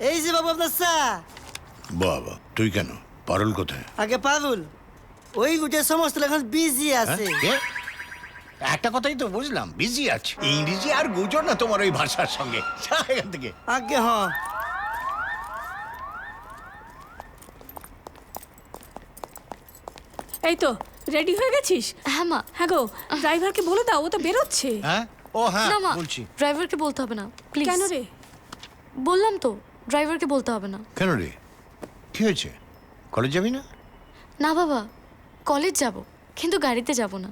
এই যে বাবু আপনার চা। বাবা তুই কেন? পারুল কোথায়? আগে পারুল ওই লুটের সমস্ত এখন বিজি আছে। একটা কথাই তো বুঝলাম, বিজি আছে। ইংরেজি আর গুজো না তোমার ওই ভাষার সঙ্গে। যা এখান থেকে। আগে হ্যাঁ। এই তো রেডি হয়ে গেছিস? হ্যাঁ মা। হ্যাঁ গো, ড্রাইভারকে বলে দাও, ও তো বেরোচ্ছে। হ্যাঁ ও হ্যাঁ না মা, বলছি। ড্রাইভারকে বলতে হবে না প্লিজ। কেন রে? বললাম তো ড্রাইভারকে বলতে হবে না। কেন রে, কি হয়েছে? কলেজ যাবি না? না বাবা, কলেজ যাব কিন্তু গাড়িতে যাব না।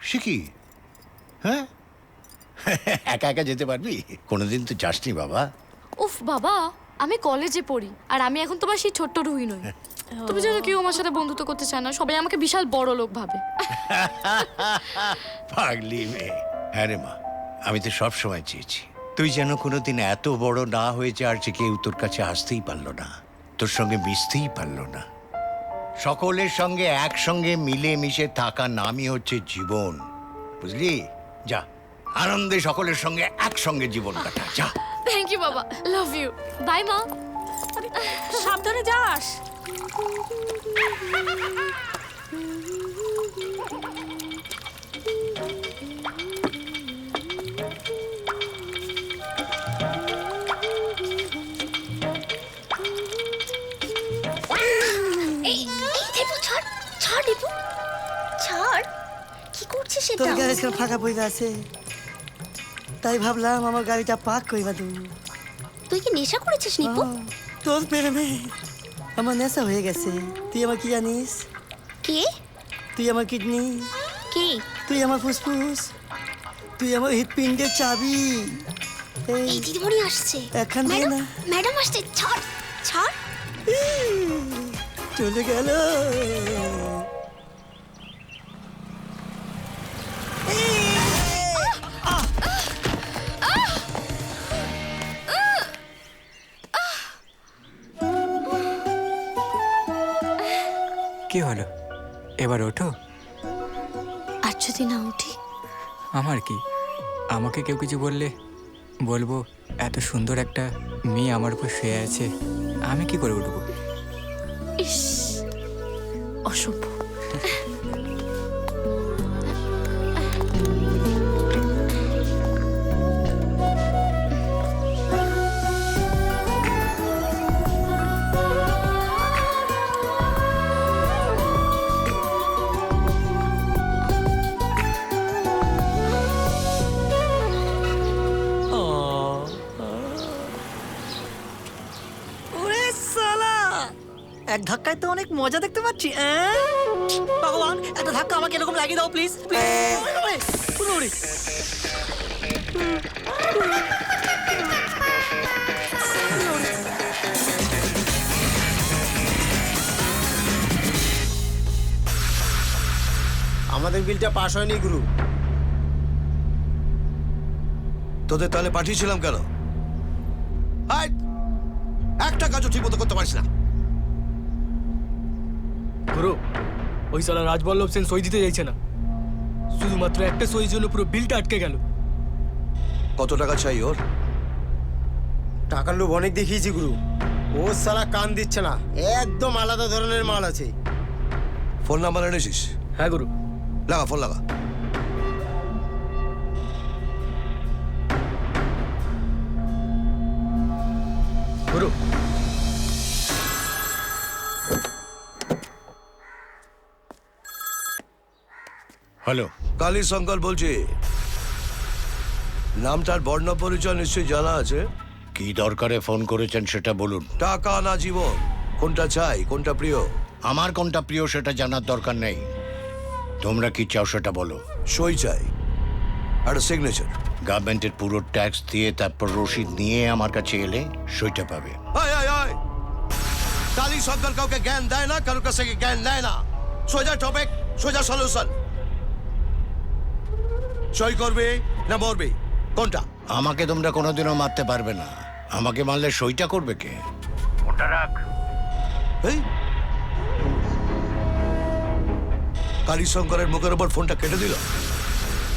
সে কি? হ্যাঁ একা একা যেতে পারবি? কোনোদিন তো যাসনি বাবা। উফ বাবা, আমি কলেজে পড়ি আর আমি এখন তোমার সেই ছোট্ট রুহি নই। তুমি জানো কেউ আমার সাথে বন্ধুত্ব করতে চায় না, সবাই আমাকে বিশাল বড় লোক ভাবে। পাগলি মেয়ে। হ্যাঁ রে মা, আমি তো সব সময় চেয়েছি তুই যেন কোনোদিন এত বড় না হয়ে যার যে কেউ তোর কাছে আসতেই পারলো না, তোর সঙ্গে মিশতেই পারলো না। সকলের সঙ্গে একসঙ্গে মিলে মিশে থাকা নামই হচ্ছে জীবন, বুঝলি? যা আনন্দে সকলের সঙ্গে একসঙ্গে জীবন কাটা, যা। থ্যাংক ইউ বাবা, লাভ ইউ, বাই মা। সাবধানে যাস। কি করছিস তোর এটা? গ্যারেজ কেন ফাঁকা পড়ে আছে? তাই ভাবলাম আমার গাড়িটা পার্ক কইবা তুমি। তুই কি নেশা করেছিস নিপু? তোর প্রেমে আমার নেশা হয়ে গেছে। তুই আমার কি জানিস? কে? তুই আমার কিডনি, কে? তুই আমার ফুসফুস, তুই আমার হৃৎপিণ্ডের চাবি। এই দিদিমণি আসছে। একখান দিয়ে ম্যাডাম, না। ম্যাডাম আসছে, ছাড় ছাড়। চলে গেল। কি হলো, এবার ওঠো। আর যদি না উঠি? আমার কি, আমাকে কেউ কিছু বললে বলবো এত সুন্দর একটা মেয়ে আমার উপর শুয়ে আছে, আমি কি করে উঠবো? ইস, অসভ্য। ওরে সালা, এক ধাক্কায় তো অনেক মজা দেখতে পাচ্ছি। ভগবান, একটা ধাক্কা আমাকে এরকম লাগিয়ে দাও প্লিজ। আমাদের বিলটা পাস হয়নি গুরু। তোদের তাহলে পাঠিয়েছিলাম কেন? একটা কাজও ঠিক মতো করতে পারিস না। গুরু, ওই সালা রাজবল্লভ সেন সই দিতে চাইছে না। শুধুমাত্র একটা সইর জন্য পুরো বিলটা আটকে গেল। কত টাকা চাই ওর? টাকার লোভ অনেক দেখিয়েছি গুরু, ও সালা কান দিচ্ছে না। একদম আলাদা ধরনের মাল আছে। ফোন নাম্বার এনেছিস? হ্যাঁ গুরু। লাগা, ফোন লাগা। গুরু, হ্যালো, কালী শঙ্কর বলছি। নামটার বর্ণ পরিচয় নিশ্চয়ই জানা আছে। কি দরকারে ফোন করেছেন সেটা বলুন। টাকা না জীবন, কোনটা চাই, কোনটা প্রিয়? আমার কোনটা প্রিয় সেটা জানার দরকার নেই, তোমরা কি চাও সেটা বলো। সই চাই, একটা সিগনেচার। গভর্নমেন্টের পুরো ট্যাক্স দিয়ে তারপর রসিদ নিয়ে আমার কাছে এলে সইটা পাবে। কালী শঙ্কর কাউকে জ্ঞান দেয় না, কারোর কাছে জ্ঞান নেয় না। সোজা টপিক, সোজা সলিউশন। সই করবে না মরবে, কোনটা? আমাকে তোমরা কোনোদিনও মারতে পারবে না, আমাকে মারলে সইটা করবে কে? ওটা রাখ। কালী শঙ্করের মুখের উপর ফোনটা কেটে দিল।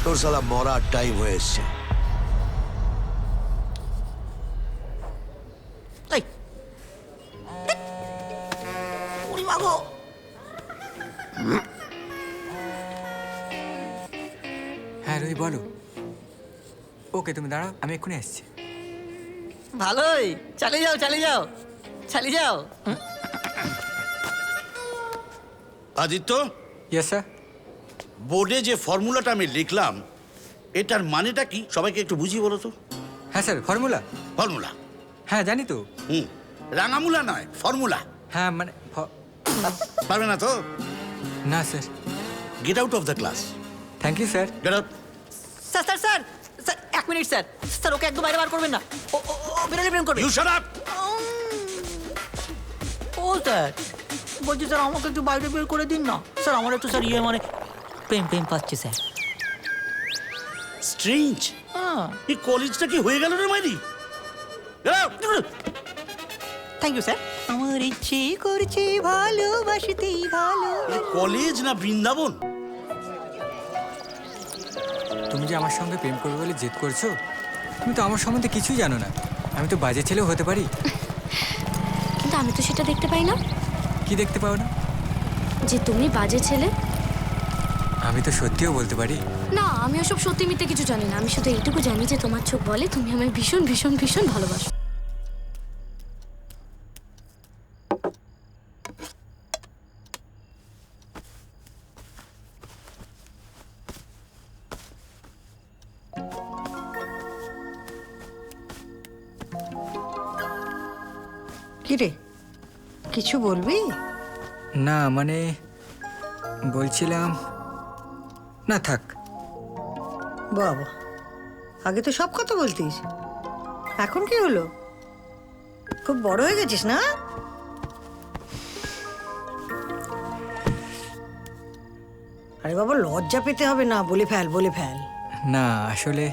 তোর শালা মরার টাইম হয়ে এসছে। ওকে তুমি দাঁড়াও, আমি এক্ষুনি আসছি। ভালোই, চালিয়ে যাও চালিয়ে যাও চালিয়ে যাও। Aditya, yes sir. বোর্ডে যে ফর্মুলাটা আমি লিখলাম এটার মানেটা কি সবাইকে একটু বুঝিয়ে বলো তো। হ্যাঁ স্যার, ফর্মুলা? ফর্মুলা? হ্যাঁ জানি তো। রাঙামুলা নয়, ফর্মুলা। হ্যাঁ মানে পারবে না তো? না sir. Get out of the class. Thank you sir. Get out. Sir sir sir sir, 1 minute sir. Sir okay একদম বাইরে বার করবেন না, ও ও ও বেরোলে প্রেম করবে। You shut up. ও স্যার বলছি স্যার আমাকে একটু বাইরে বের করে দিন না স্যার, আমার একটু স্যার মানে প্রেম প্রেম পাচ্ছে স্যার। স্ট্রেঞ্জ। এই কলেজটা কি হয়ে গেল রে মাইরি? Get out. Thank you sir. আমার ইচ্ছে করছে ভালোবাসতেই ভালো। কলেজ না বৃন্দাবন? তুমি যে আমার সঙ্গে প্রেম করবে বলে জেদ করছো, তুমি তো আমার সম্বন্ধে কিছুই জানো না। আমি তো বাজে ছেলেও হতে পারি। কিন্তু আমি তো সেটা দেখতে পাই না। কি দেখতে পাও না? যে তুমি বাজে ছেলে। আমি তো সত্যিও বলতে পারি। না, আমি ওসব সত্যি মিথ্যে কিছু জানি না। আমি শুধু এইটুকু জানি যে তোমার চোখ বলে তুমি আমায় ভীষণ ভীষণ ভীষণ ভালোবাসো। কি রে, কিছু বলবি? না মানে বলছিলাম, না থাক। বাবা, আগে তো সব কথা বলতিস, এখন কি হলো? খুব বড় হয়ে গেছিস না? আরে বাবা, লজ্জা পেতে হবে না, বলে ফেল বলে ফেল। না আসলে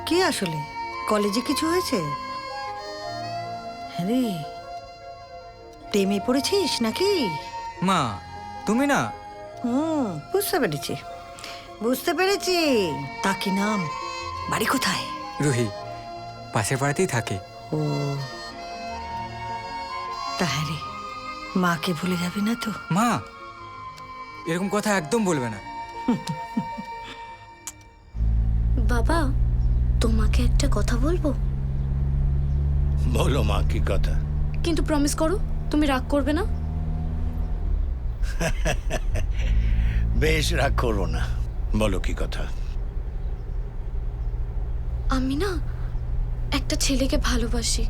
কি আসলে? কলেজে কিছু হয়েছে? হ্যাঁ রে, প্রেমে পড়েছিস নাকি? মা তুমি না? বুঝতে পেরেছি বুঝতে পেরেছি। তা কি নাম, বাড়ি কোথায়? রুহি, পাশের পাড়াতেই থাকে। ও তা হ্যাঁ রে, মাকে ভুলে যাবি না তো? মা এরকম কথা একদম বলবে না। বাবা, তোমাকে একটা কথা বলবো। বলো মা, কি কথা? কিন্তু প্রমিস করো তুমি রাগ করবে না। বেশ, রাগ করবো না। বলো কি কথা? আমি না একটা ছেলেকে ভালোবাসি।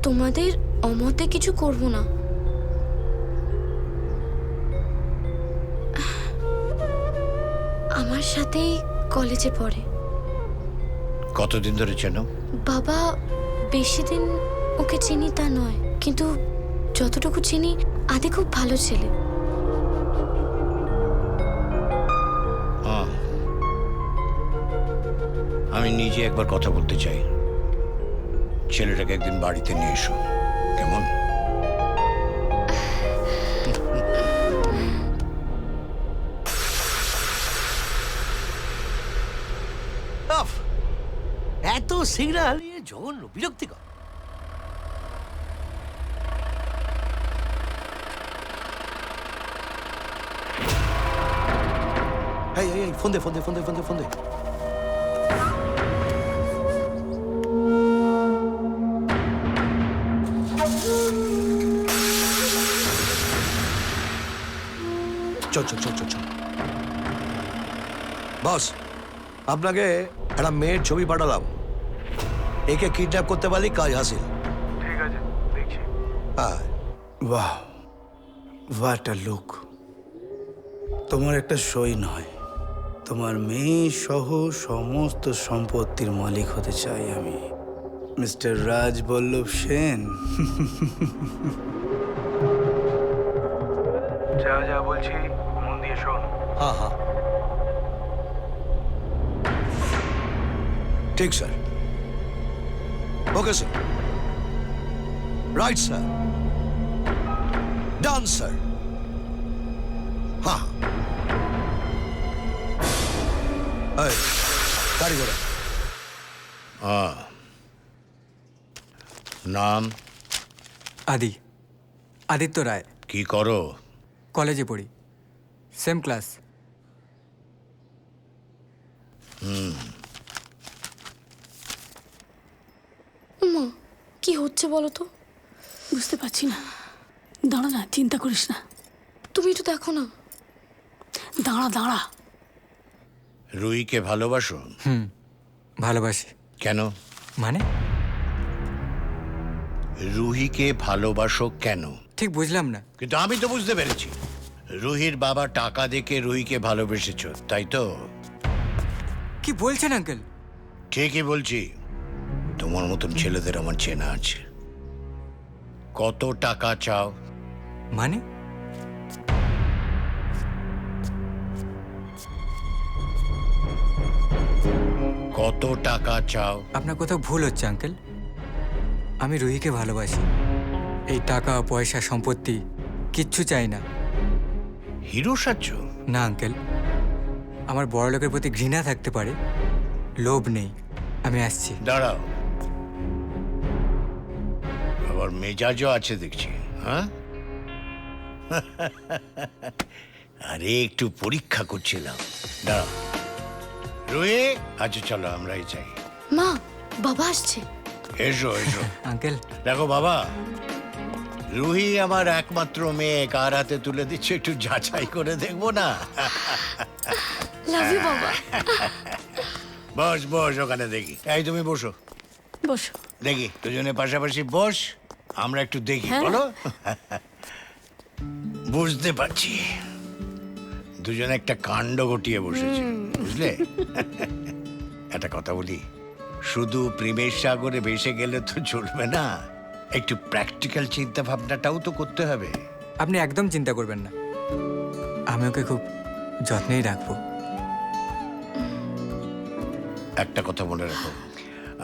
তোমাদের অমতে কিছু করব না। আমার সাথেই কলেজে পড়ে। কতদিন ধরে চেনো? বাবা, বেশি দিন ওকে চিনি তা নয়, কিন্তু যতটুকু চিনি আদি খুব ভালো ছেলে। আমি নিজে একবার কথা বলতে চাই। ছেলেটাকে একদিন বাড়িতে নিয়ে এসো, কেমন? এত সিগন্যাল জঘন্য, বিরক্তিকর। এই ফোন দে ফোন দে ফোন দে ফোন দে ফোন দে। চল চল চল চল চল। বস, আপনাকে একটা মেয়ের ছবি পাঠালাম। একে কিডন্যাপ করতে পারলি কাজ হাসিল। ঠিক আছে, দেখছি। হ্যাঁ। বাহ, হোয়াট আ লুক। তোমার একটা সই নয়, তোমার মেয়ে সহ সমস্ত সম্পত্তির মালিক হতে চাই আমি, মিস্টার রাজবল্লভ সেন। যা যা বলছি মন দিয়ে শোন। হ্যাঁ হ্যাঁ, ঠিক sir. Okay sir, right sir, done sir. হ্যাঁ এই গাড়ি ঘোড়া। নাম? আদিত্য রায়। কি করো? কলেজে পড়ি, সেম ক্লাস। মা কি হচ্ছে বলো তো? বুঝতে পারছি না। দাঁড়া না, চিন্তা করিস না। তুমি একটু দেখো না। দাঁড়া দাঁড়া। রুহিকে ভালোবাসো? ভালোবাসি। কেন? মানে রুহিকে ভালোবাসো কেন? ঠিক বুঝলাম না। কিন্তু আমি তো বুঝতে পেরেছি। রুহির বাবা টাকা দেখে রুহিকে ভালোবেসেছ, তাই তো? কি বলছেন আঙ্কেল? ঠিকই বলছি। তোমার মতন ছেলেদের আমার চেনা আছে। কত টাকা চাও? মানে কত টাকা চাও? আপনার কোথাও ভুল হচ্ছে আঙ্কেল। আমি রুহিকে ভালোবাসি। এই টাকা পয়সা সম্পত্তি কিচ্ছু চাই না। হিরো সাচ্ছ? না আঙ্কেল, আমার বড় লোকের প্রতি ঘৃণা থাকতে পারে, লোভ নেই। আমি আসছি। দাঁড়াও, আবার মেজাজও আছে দেখছি। হ্যাঁ, আরে একটু পরীক্ষা করছিলাম। দাঁড়াও রুহি, আচ্ছা চলো আমরাই যাই। মা বাবা আসছে। এসো এসো। আঙ্কেল দেখো বাবা, রুহি আমার একমাত্র মেয়ে, কার হাতে তুলে দিচ্ছে একটু যাচাই করে দেখবো না? লাভ ইউ বাবা। বস বস ওখানে দেখি। এই তুমি বসো। বসো। দেখি দুজনে পাশাপাশি বস, আমরা একটু দেখি। হ্যাঁ। বলো। বুঝতে পারছি দুজনে একটা কাণ্ড ঘটিয়ে বসেছে, বুঝলে? একটা কথা বলি, শুধু প্রেমের সাগরে ভেসে গেলে তো চলবে না, একটু প্র্যাকটিক্যাল চিন্তা ভাবনাটাও তো করতে হবে। আপনি একদম চিন্তা করবেন না, আমি ওকে খুব যত্নেই রাখবো। একটা কথা মনে রাখো,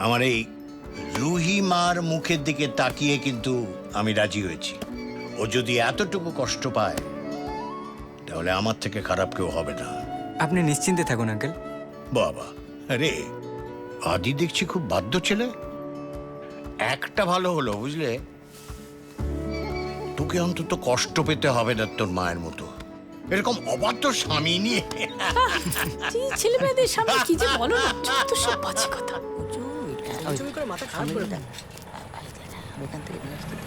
আমার এই রুহি মার মুখের দিকে তাকিয়ে কিন্তু আমি রাজি হয়েছি। ও যদি এতটুকু কষ্ট পায় তাহলে আমার থেকে খারাপ কেউ হবে না। আপনি নিশ্চিন্তে থাকুন আঙ্কেল। বাবা, আরে আদি দেখছি খুব বাধ্য ছেলে। একটা ভালো হলো, বুঝলে, তোকে অন্তত কষ্ট পেতে হবে না তোর মায়ের মতো এরকম অবাধ্য স্বামী নিয়ে। ছেলে মেয়েদের সামনে কি যে বলো না, যত সব বাজে কথা। মাথা খারাপ করে দেয়। ওখান থেকে নিয়ে আসতে দে।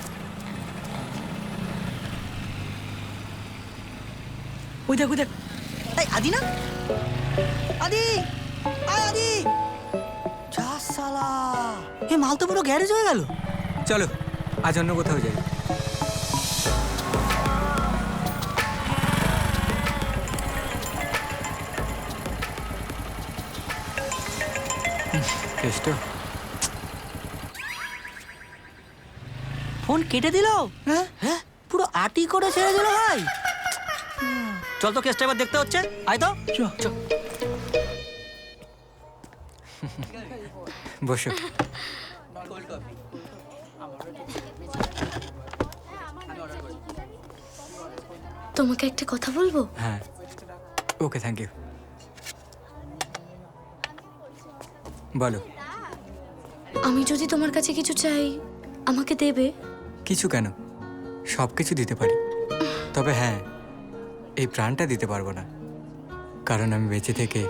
ওই দেখ ওই দেখ, এই আদি না? আদি, আয় আদি। যা শালা, এ মাল তো পুরো গ্যারেজ হয়ে গেল। চলো আজ অন্য কোথাও যাই। কেষ্ট, ফোন কেটে দিল। হ্যাঁ হ্যাঁ, পুরো আটি করে ছেড়ে দিল ভাই। চল তো, কেসটা এবার দেখতে হচ্ছে। আয় তো চল। বসো। তোমাকে একটা কথা বলবো? হ্যাঁ, ওকে, থ্যাংক ইউ। বলো। আমি যদি তোমার কাছে কিছু চাই আমাকে দেবে? কিছু কেন, সব কিছু দিতে পারি। তবে হ্যাঁ, এই প্রাণটা দিতে পারবো না, কারণ আমি বেঁচে থেকে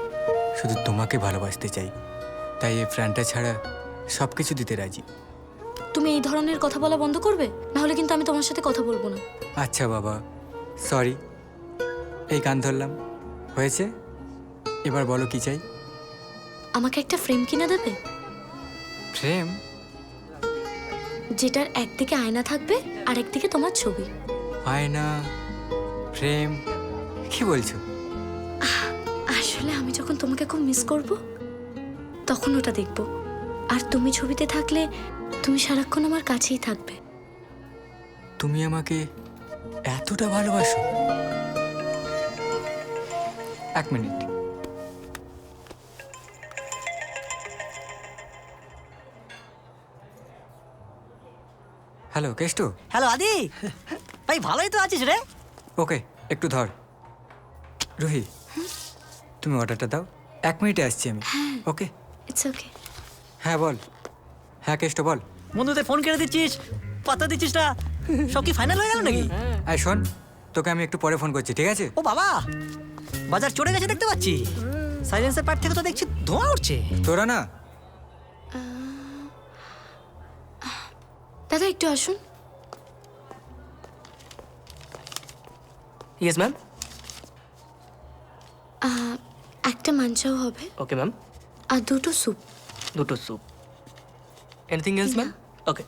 শুধু তোমাকে ভালোবাসতে চাই। তাই এই প্রাণটা ছাড়া সব কিছু দিতে রাজি। তুমি এই ধরনের কথা বলা বন্ধ করবে, নাহলে কিন্তু আমি তোমার সাথে কথা বলবো না। আচ্ছা বাবা, সরি, এই কান ধরলাম, হয়েছে। এবার বলো কি চাই। আমাকে একটা ফ্রেম কিনে দেবে? ফ্রেম? যেটার একদিকে আয়না থাকবে আর একদিকে তোমার ছবি। আয়না, ফ্রেম, কি বলছো? আসলে আমি যখন তোমাকে খুব মিস করব তখন ওটা দেখব, আর তুমি ছবিতে থাকলে তুমি সারাক্ষণ আমার কাছেই থাকবে। তুমি আমাকে এতটা ভালোবাসো? এক মিনিট। হ্যালো কেষ্ট। হ্যালো আদি ভাই, ভালোই তো আছিস রে? ওকে, একটু ধর। রুহি, তুমি অর্ডারটা দাও, 1 মিনিটে আসছি আমি। ওকে? It's okay. হ্যাঁ বল। হ্যাঁ কেষ্ট বল। বন্ধুদের ফোন কেটে দিচ্ছিস, পাতা দিচ্ছিস না, সব কি ফাইনাল হয়ে গেল নাকি? আয় শোন, তোকে আমি একটু পরে ফোন করছি, ঠিক আছে? ও বাবা, বাজার চড়ে গেছে দেখতে পাচ্ছি। সাইলেন্সের পার্ট থেকে তো দেখছি ধোঁয়া উঠছে। তোরা না দাদা একটু আসুন। Yes ma'am. একটা মাঞ্চাও হবে ওকে ম্যাম। আর দুটো স্যুপ। দুটো স্যুপ। Anything else ma'am? ওকে।